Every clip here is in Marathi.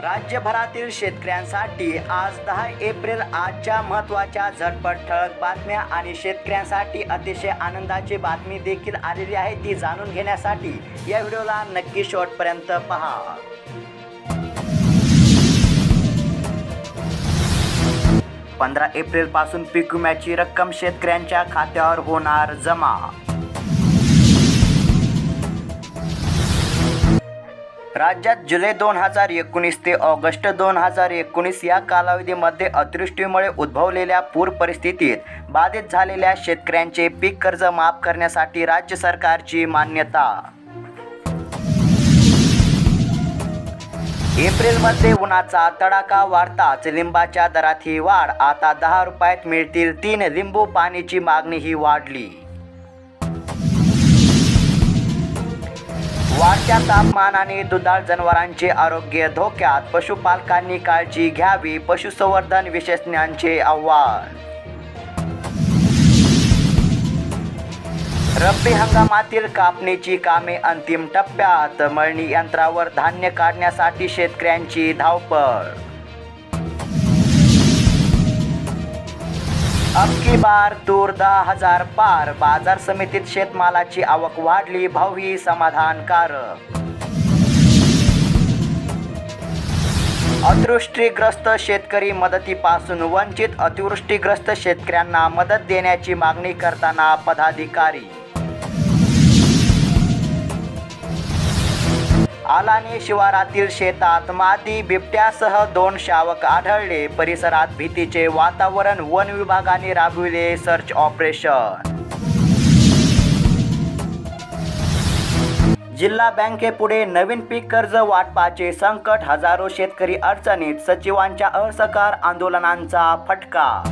राज्यभरातील शेतकऱ्यांसाठी आज 10 एप्रिल आजच्या महत्त्वाच्या झटपट ठळक बातम्या आणि शेतकऱ्यांसाठी अतिशय आनंदाची बातमी देखील आलेली आहे। ती जाणून घेण्यासाठी या व्हिडिओला नक्की शेवटपर्यंत पहा। 15 एप्रिल पासून पीक विम्याची रक्कम शेतकऱ्यांच्या खात्यावर होणार जमा। राज्यात जुलै 2019 ते ऑगस्ट 2019 या कालावधीमध्ये अतिवृष्टीमुळे उद्भवलेल्या पूर परिस्थितीत बाधित झालेल्या शेतकऱ्यांचे पीक कर्ज माफ करण्यासाठी राज्य सरकारची मान्यता। एप्रिलमध्ये उन्हाचा तडाखा वाढताच लिंबाच्या दरातही वाढ। आता 10 रुपयात मिळतील 3 लिंबू। पाण्याची मागणीही वाढली। वाढत्या तापमानाने दुधाळ जनावरांचे आरोग्य धोक्यात, पशुपालकांनी काळजी घ्यावी। पशुसंवर्धन विशेषज्ञांचे आव्हान। रब्बी हंगामातील कापणीची कामे अंतिम टप्प्यात, मळणी यंत्रावर धान्य काढण्यासाठी शेतकऱ्यांची धावपळ। अब की बार तूर 10,000 पार, बाजार समितीत शेतमालाची आवक वाढली, भावही समाधानकारक। अतिवृष्टीग्रस्त शेतकरी मदतीपासून वंचित, अतिवृष्टीग्रस्त शेतकऱ्यांना मदत देण्याची मागणी करताना पदाधिकारी। आलाने शिवारातील शेतात मादी बिबट्यासह 2 शावक आढळले, परिसरात भीतीचे वातावरण। वन विभागाने राबविले सर्च ऑपरेशन। जिल्हा बँकेपुढे नवीन पीक कर्ज वाटपाचे संकट, हजारो शेतकरी अडचणीत, सचिवांच्या असहकार आंदोलनांचा फटका।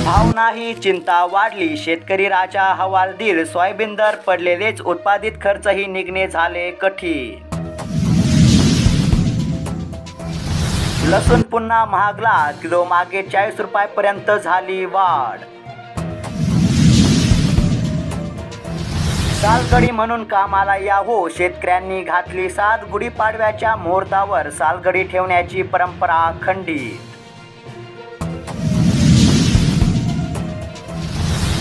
भावनाही चिंता वाढली, शेतकरी राजा हवालदिल, सोयाबीन दर पडलेलेच, उत्पादित खर्चही निघणे झाले कठीण। लसूण पुन्हा महागला, किलो मागे 40 रुपयापर्यंत झाली वाढ। सालगडी म्हणून कामाला या हो, शेतकऱ्यांनी घातली साथ। गुढीपाडव्याच्या मुहूर्तावर सालगडी ठेवण्याची परंपरा खंडित।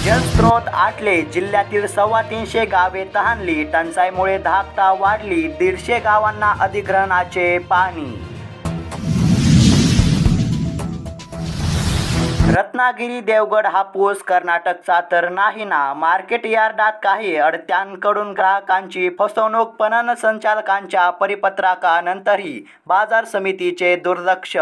जलस्रोत आटले, जिल्ह्यातील 325 गावे तहानली, टंचाईमुळे धाकता वाढली, 150 गावांना अधिग्रहणाचे पाणी। रत्नागिरी देवगड हापूस कर्नाटकचा तर नाही ना, मार्केट यार्डात काही अडत्यांकडून ग्राहकांची फसवणूक, पणन संचालकांच्या परिपत्रकानंतरही बाजार समितीचे दुर्लक्ष।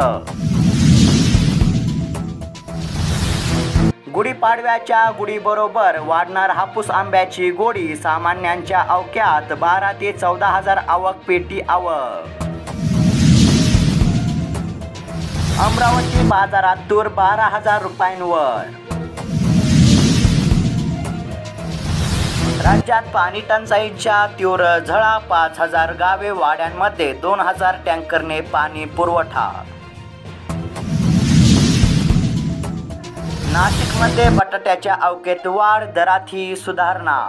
गुढीपाडव्याच्या गुढीबरोबर वाढणार हापूस आंब्याची गोडी, सामान्यांच्या अवक्यात 12 ते 14 हजार आवक, पेटी आवक। अमरावती बाजारात तूर 12,000 रुपयांवर। राज्यात पाणी टंचाईच्या तीव्र झळा, 5,000 गावे वाड्यांमध्ये 2,000 टँकरने पाणी पुरवठा। नाशिकमध्ये बटाट्याच्या अवकेत वाढ, दरातही सुधारणा।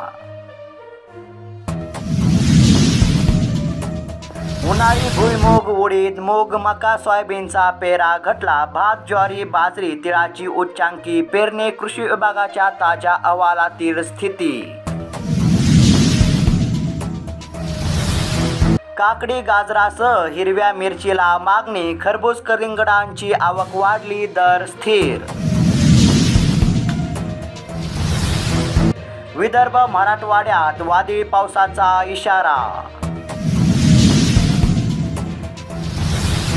उन्हाळी भुईमूग, उडीद, मूग, मका, सोयाबीनचा पेरा घटला, भात, ज्वारी, बाजरी, तिळाची उच्चांकी पेरणी, कृषी विभागाच्या ताज्या अहवालातील स्थिती। काकडी, गाजरासह हिरव्या मिरचीला मागणी, खरबूज, कलिंगडांची आवक वाढली, दर स्थिर। विदर्भ, मराठवाड्यात वादळी पावसाचा इशारा।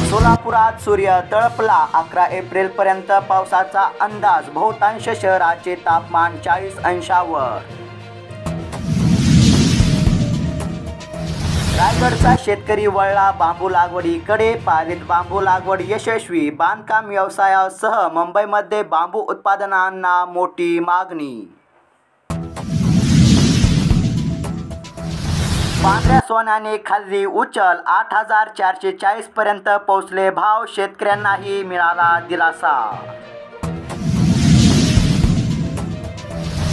सोलापुरात सूर्य तळपला, 11 एप्रिलपर्यंत पावसाचा अंदाज, बहुतांश शहराचे तापमान 40 अंशावर। रायगडचा शेतकरी वळला बांबू लागवडीकडे, पालीत बांबू लागवड यशस्वी, बांधकाम व्यवसायासह मुंबईमध्ये बांबू उत्पादनांना मोठी मागणी। पांढऱ्या सोन्याने खाल्ली उचल, 8,440 पर्यंत पोहोचले भाव, शेतकऱ्यांनाही मिळाला दिलासा।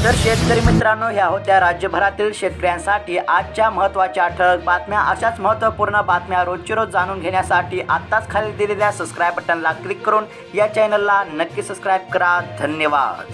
तर शेतकरी मित्रांनो, ह्या होत्या राज्यभरातील शेतकऱ्यांसाठी आजच्या महत्त्वाच्या ठळक बातम्या. अशाच महत्त्वपूर्ण बातम्या रोजची रोज जाणून घेण्यासाठी आत्ताच खाली दिलेल्या सबस्क्राईब बटनला क्लिक करून या चॅनलला नक्की सबस्क्राईब करा. धन्यवाद.